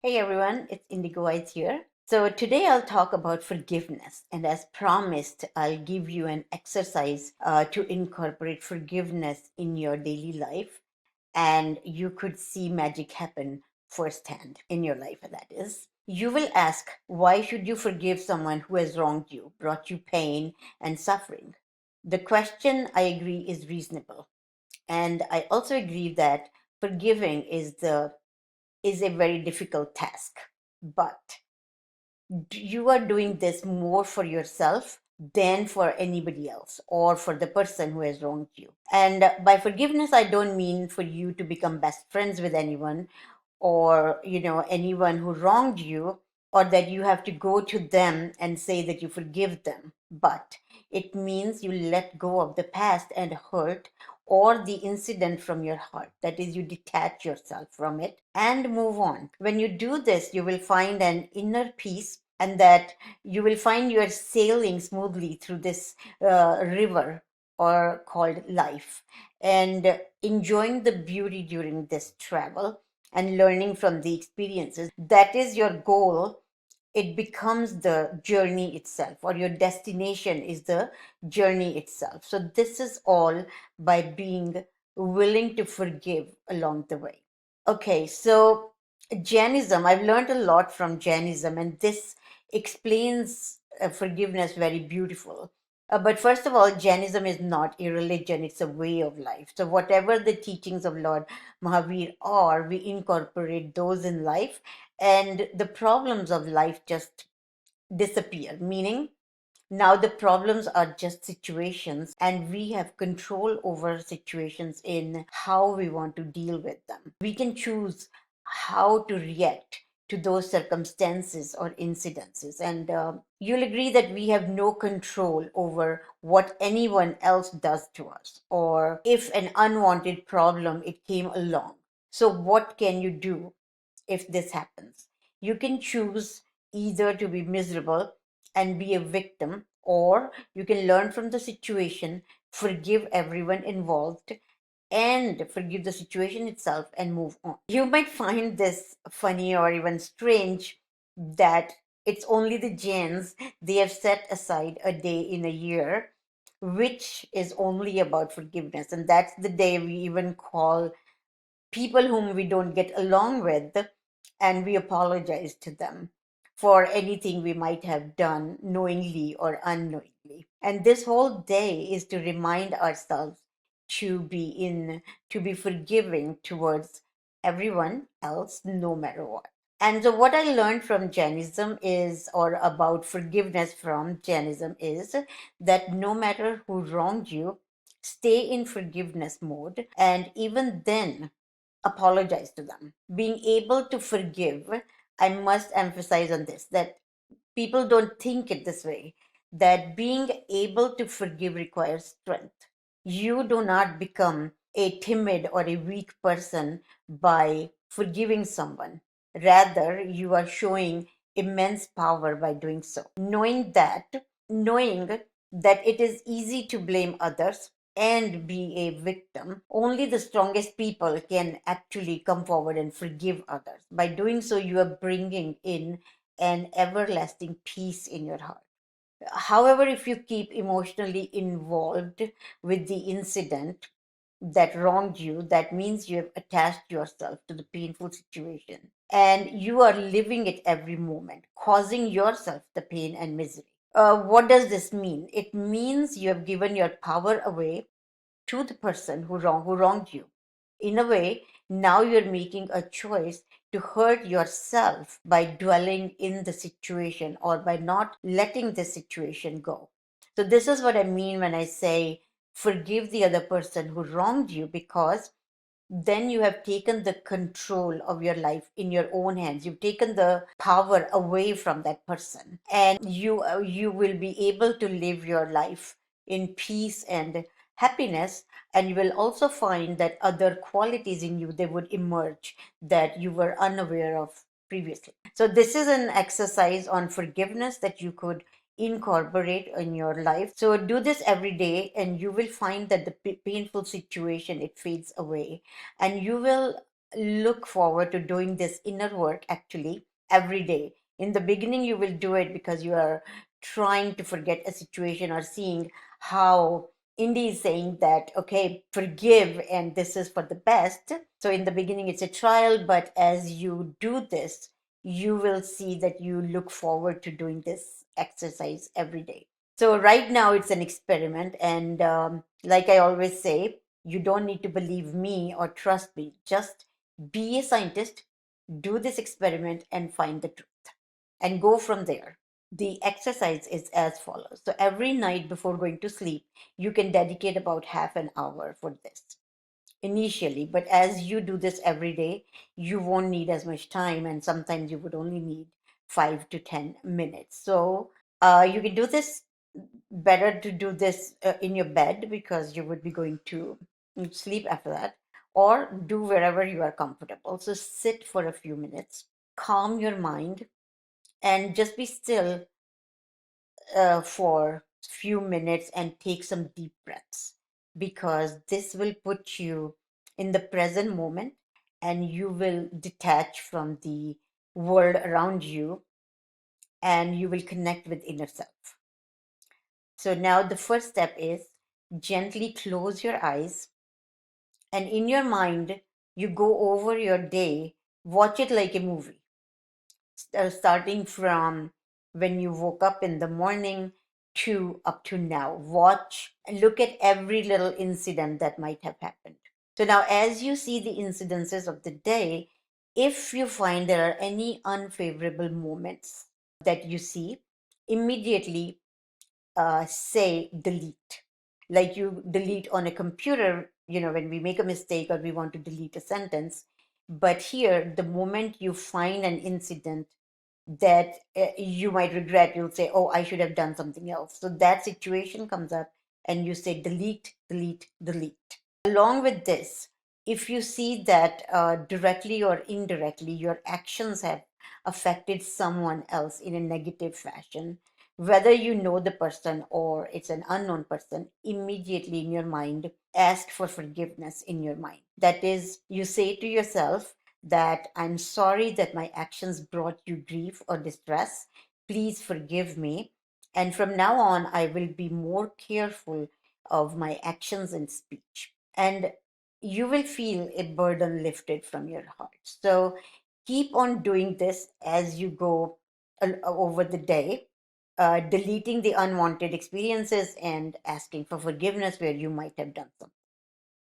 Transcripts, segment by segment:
Hey everyone, it's Indigo Whites here. So today I'll talk about forgiveness, and as promised, I'll give you an exercise to incorporate forgiveness in your daily life, and you could see magic happen firsthand in your life. That is, you will ask, why should you forgive someone who has wronged you, brought you pain and suffering? The question, I agree, is reasonable, and I also agree that forgiving is a very difficult task. But you are doing this more for yourself than for anybody else or for the person who has wronged you. And by forgiveness, I don't mean for you to become best friends with anyone or anyone who wronged you, or that you have to go to them and say that you forgive them, but it means you let go of the past and hurt or the incident from your heart. That is, you detach yourself from it and move on. When you do this, you will find an inner peace, and that you will find you are sailing smoothly through this river or called life, and enjoying the beauty during this travel and learning from the experiences. That is your goal. It becomes the journey itself, or your destination is the journey itself. So, this is all by being willing to forgive along the way. Okay, so Jainism, I've learned a lot from Jainism, and this explains forgiveness very beautiful. But first of all, Jainism is not a religion, it's a way of life. So, whatever the teachings of Lord Mahavir are, we incorporate those in life, and the problems of life just disappear. Meaning, now the problems are just situations, and we have control over situations in how we want to deal with them. We can choose how to react to those circumstances or incidences. And you'll agree that we have no control over what anyone else does to us, or if an unwanted problem it came along. So what can you do if this happens? You can choose either to be miserable and be a victim, or you can learn from the situation, forgive everyone involved, and forgive the situation itself and move on. You might find this funny or even strange that it's only the Jains, they have set aside a day in a year which is only about forgiveness, and that's the day we even call people whom we don't get along with, and we apologize to them for anything we might have done knowingly or unknowingly. And this whole day is to remind ourselves to to be forgiving towards everyone else, no matter what. And so, what I learned from Jainism is, or about forgiveness from Jainism, is that no matter who wronged you, stay in forgiveness mode, and even then, apologize to them. Being able to forgive, I must emphasize on this, that people don't think it this way, that being able to forgive requires strength. You do not become a timid or a weak person by forgiving someone. Rather, you are showing immense power by doing so. Knowing that it is easy to blame others and be a victim, only the strongest people can actually come forward and forgive others. By doing so, you are bringing in an everlasting peace in your heart. However, if you keep emotionally involved with the incident that wronged you, that means you have attached yourself to the painful situation and you are living it every moment, causing yourself the pain and misery. What does this mean? It means you have given your power away to the person who wronged you. In a way, now you're making a choice to hurt yourself by dwelling in the situation or by not letting the situation go. So this is what I mean when I say forgive the other person who wronged you, because then you have taken the control of your life in your own hands. You've taken the power away from that person, and you will be able to live your life in peace and happiness. And you will also find that other qualities in you, they would emerge that you were unaware of previously. So this is an exercise on forgiveness that you could incorporate in your life. So do this every day, and you will find that the painful situation, it fades away, and you will look forward to doing this inner work actually every day. In the beginning, you will do it because you are trying to forget a situation or seeing how Indy is saying that, okay, forgive and this is for the best. So in the beginning, it's a trial, but as you do this, you will see that you look forward to doing this exercise every day. So right now, it's an experiment. And like I always say, you don't need to believe me or trust me. Just be a scientist, do this experiment, and find the truth, and go from there. The exercise is as follows. So every night before going to sleep, you can dedicate about half an hour for this initially. But as you do this every day, you won't need as much time, and sometimes you would only need 5 to 10 minutes. So you can do this. Better to do this in your bed because you would be going to sleep after that, or do wherever you are comfortable. So sit for a few minutes, calm your mind, and just be still for few minutes and take some deep breaths, because this will put you in the present moment and you will detach from the world around you and you will connect with inner self. So now the first step is gently close your eyes, and in your mind you go over your day. Watch it like a movie, starting from when you woke up in the morning to up to now. Watch and look at every little incident that might have happened. So now, as you see the incidences of the day, if you find there are any unfavorable moments that you see, immediately say delete. Like you delete on a computer, when we make a mistake or we want to delete a sentence. But here, the moment you find an incident that you might regret, you'll say, oh, I should have done something else. So that situation comes up and you say delete, delete, delete. Along with this, if you see that directly or indirectly your actions have affected someone else in a negative fashion, whether you know the person or it's an unknown person, immediately in your mind, ask for forgiveness in your mind. That is, you say to yourself that I'm sorry that my actions brought you grief or distress. Please forgive me. And from now on, I will be more careful of my actions and speech. And you will feel a burden lifted from your heart. So keep on doing this as you go over the day, deleting the unwanted experiences and asking for forgiveness where you might have done something.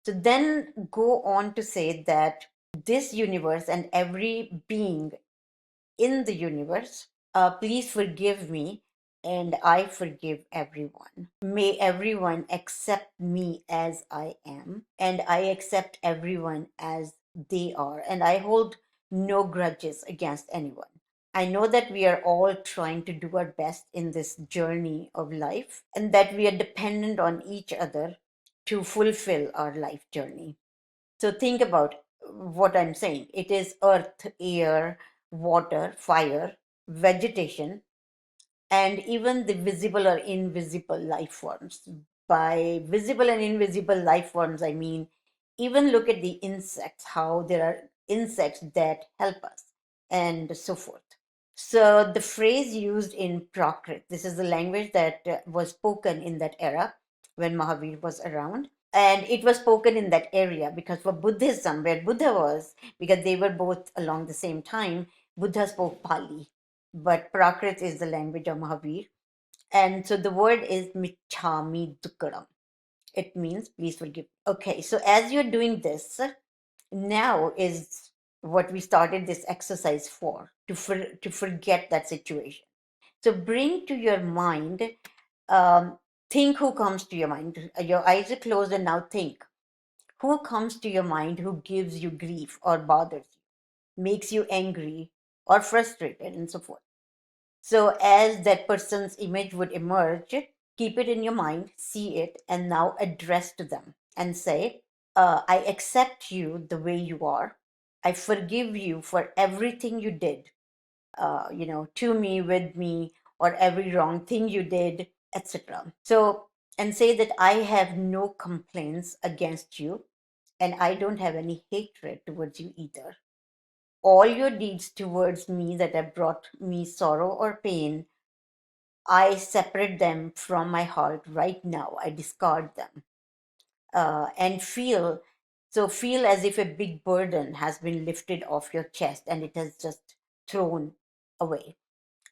So then go on to say that this universe and every being in the universe, please forgive me and I forgive everyone. May everyone accept me as I am and I accept everyone as they are. And I hold no grudges against anyone. I know that we are all trying to do our best in this journey of life and that we are dependent on each other to fulfill our life journey. So think about what I'm saying. It is earth, air, water, fire, vegetation, and even the visible or invisible life forms. By visible and invisible life forms, I mean, even look at the insects, how there are insects that help us, and so forth. So the phrase used in Prakrit, this is the language that was spoken in that era when Mahavir was around. And it was spoken in that area because for Buddhism, where Buddha was, because they were both along the same time, Buddha spoke Pali, but Prakrit is the language of Mahavir. And so the word is Michami Dukkaram. It means please forgive. Okay, so as you're doing this, now is what we started this exercise for, to forget that situation. So bring to your mind, um, think who comes to your mind. Your eyes are closed and now think. Who comes to your mind who gives you grief or bothers you, makes you angry or frustrated, and so forth. So, as that person's image would emerge, keep it in your mind, see it, and now address to them and say, I accept you the way you are. I forgive you for everything you did, to me, with me, or every wrong thing you did, etc. So, and say that I have no complaints against you. and I don't have any hatred towards you either. All your deeds towards me that have brought me sorrow or pain, I separate them from my heart right now. I discard them, and feel as if a big burden has been lifted off your chest and it has just thrown away.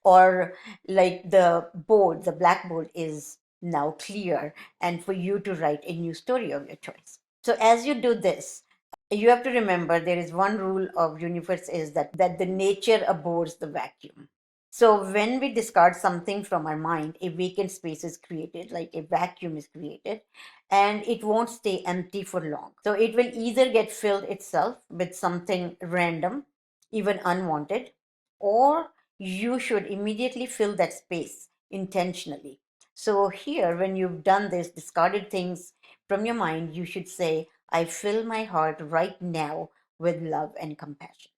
Or like the blackboard is now clear, and for you to write a new story of your choice. So as you do this, you have to remember there is one rule of universe is that the nature abhors the vacuum. So when we discard something from our mind, a vacant space is created, like a vacuum is created, and it won't stay empty for long. So it will either get filled itself with something random, even unwanted, or you should immediately fill that space intentionally. So here, when you've done this, discarded things from your mind, you should say, I fill my heart right now with love and compassion.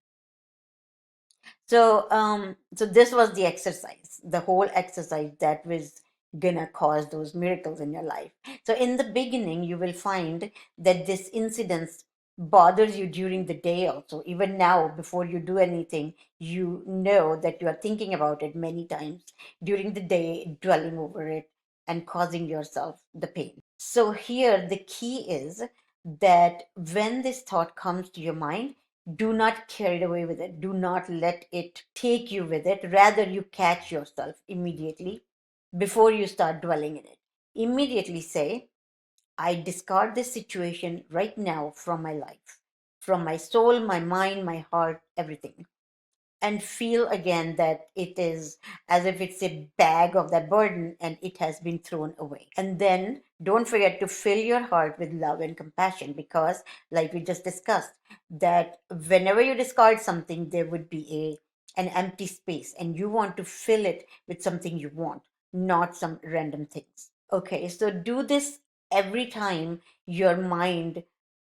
So this was the exercise, the whole exercise that was gonna cause those miracles in your life. So in the beginning, you will find that this incidence bothers you during the day also. Even now, before you do anything, you know that you are thinking about it many times during the day, dwelling over it and causing yourself the pain. So here, the key is that when this thought comes to your mind, do not carry it away with it. Do not let it take you with it. Rather, you catch yourself immediately before you start dwelling in it. Immediately say, I discard this situation right now from my life, from my soul, my mind, my heart, everything, and feel again that it is as if it's a bag of that burden and it has been thrown away. And then don't forget to fill your heart with love and compassion, because like we just discussed, that whenever you discard something, there would be an empty space, and you want to fill it with something you want, not some random things. Okay, so do this every time your mind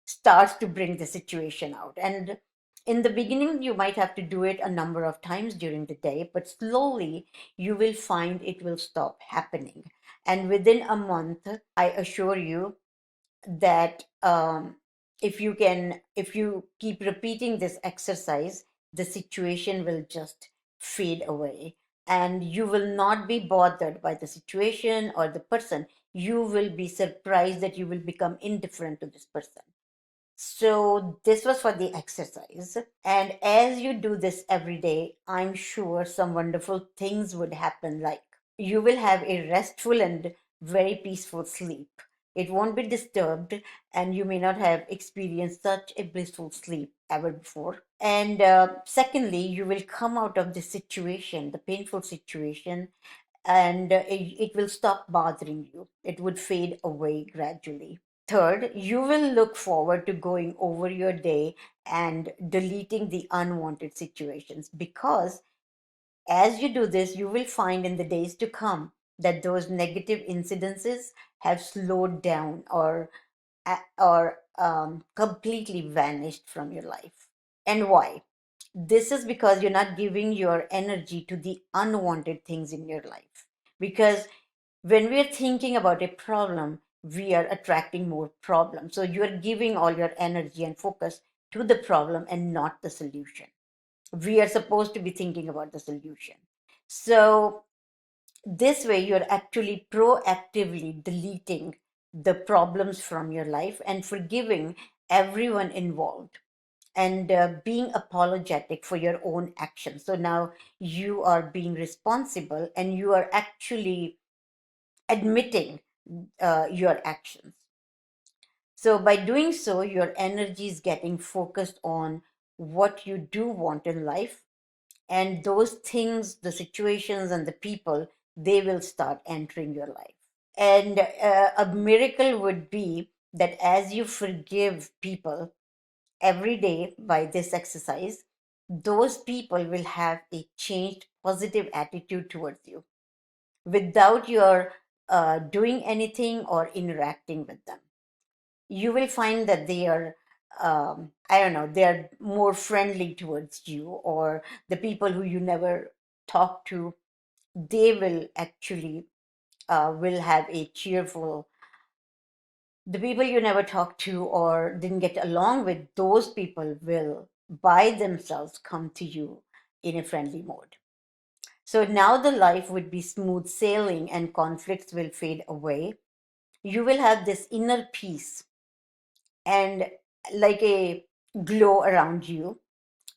starts to bring the situation out. And in the beginning, you might have to do it a number of times during the day, but slowly you will find it will stop happening. And within a month, I assure you that if you keep repeating this exercise, the situation will just fade away. And you will not be bothered by the situation or the person. You will be surprised that you will become indifferent to this person. So this was for the exercise. And as you do this every day, I'm sure some wonderful things would happen. Like you will have a restful and very peaceful sleep. It won't be disturbed, and you may not have experienced such a blissful sleep ever before. And secondly, you will come out of the situation, the painful situation, and it will stop bothering you. It would fade away gradually. Third, you will look forward to going over your day and deleting the unwanted situations, because as you do this, you will find in the days to come that those negative incidences have slowed down or completely vanished from your life. And why? This is because you're not giving your energy to the unwanted things in your life. Because when we're thinking about a problem, we are attracting more problems. So you're giving all your energy and focus to the problem and not the solution. We are supposed to be thinking about the solution. So this way, you're actually proactively deleting the problems from your life and forgiving everyone involved, and being apologetic for your own actions. So now you are being responsible and you are actually admitting your actions. So by doing so, your energy is getting focused on what you do want in life, and those things, the situations, and the people, they will start entering your life. And a miracle would be that as you forgive people every day by this exercise, those people will have a changed positive attitude towards you without your doing anything or interacting with them. You will find that they are, I don't know, they are more friendly towards you, or the people who you never talk to, they will actually will have a cheerful The people you never talked to or didn't get along with, those people will by themselves come to you in a friendly mode. So now the life would be smooth sailing and conflicts will fade away. You will have this inner peace and like a glow around you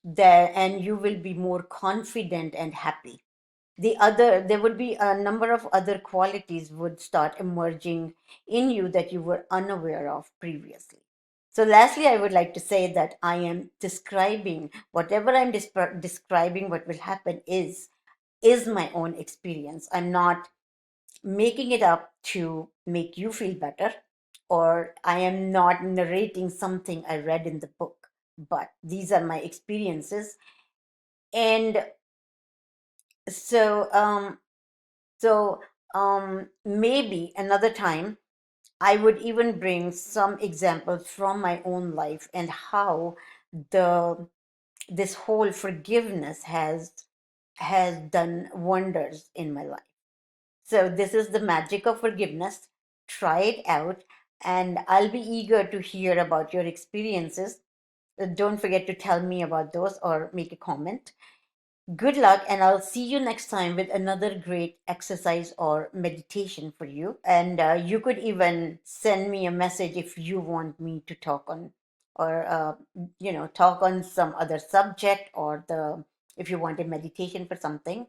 there, and you will be more confident and happy. There would be a number of other qualities would start emerging in you that you were unaware of previously. So lastly, I would like to say that I am describing whatever I'm describing what will happen is my own experience. I'm not making it up to make you feel better, or I am not narrating something I read in the book, but these are my experiences. And so so maybe another time I would even bring some examples from my own life and how the this whole forgiveness has done wonders in my life. So this is the magic of forgiveness. Try it out, and I'll be eager to hear about your experiences. Don't forget to tell me about those or make a comment. Good luck, and I'll see you next time with another great exercise or meditation for you. And you could even send me a message if you want me to talk on, or talk on some other subject, or the if you want a meditation for something.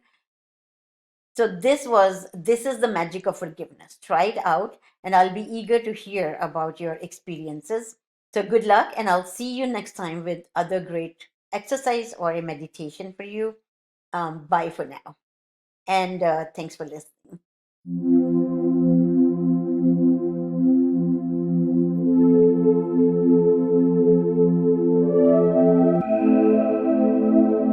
So this is the magic of forgiveness. Try it out, and I'll be eager to hear about your experiences. So good luck, and I'll see you next time with other great exercise or a meditation for you. Bye for now. And thanks for listening.